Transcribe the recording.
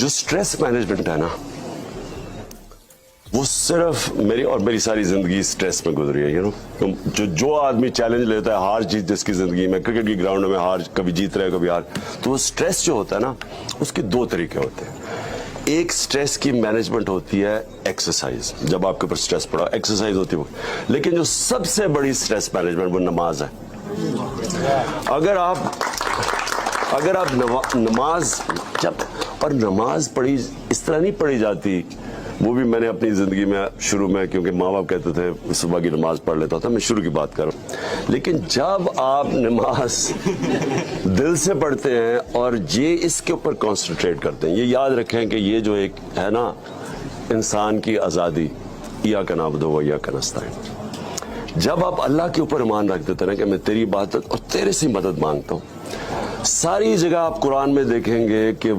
جو stress management ہے نا وہ صرف میری ساری زندگی سٹریس میں گزری ہے. جو آدمی چیلنج لیتا ہے ہار جیت جس کی زندگی میں, کرکٹ کی گراؤنڈ میں ہار کبھی جیت رہے کبھی ہار, تو وہ سٹریس جو ہوتا ہے نا اس کے دو طریقے ہوتے ہیں. ایک سٹریس کی مینجمنٹ ہوتی ہے ایکسرسائز, جب آپ کے اوپر سٹریس پڑا ایکسرسائز ہوتی ہے وہ. لیکن جو سب سے بڑی سٹریس مینجمنٹ وہ نماز ہے. اگر آپ نماز اور نماز پڑھی اس طرح نہیں پڑھی جاتی, وہ بھی میں نے اپنی زندگی میں شروع میں, کیونکہ ماں باپ کہتے تھے صبح کی نماز پڑھ لیتا تھا, میں شروع کی بات کر رہا ہوں. لیکن جب آپ نماز دل سے پڑھتے ہیں اور یہ اس کے اوپر کانسنٹریٹ کرتے ہیں, یہ یاد رکھیں کہ یہ جو ایک ہے نا انسان کی آزادی, ایاک نعبد و ایاک نستعین, جب آپ اللہ کے اوپر ایمان رکھ دیتے ہیں کہ میں تیری عبادت اور تیرے سے مدد مانگتا ہوں, ساری جگہ آپ قرآن میں دیکھیں گے کہ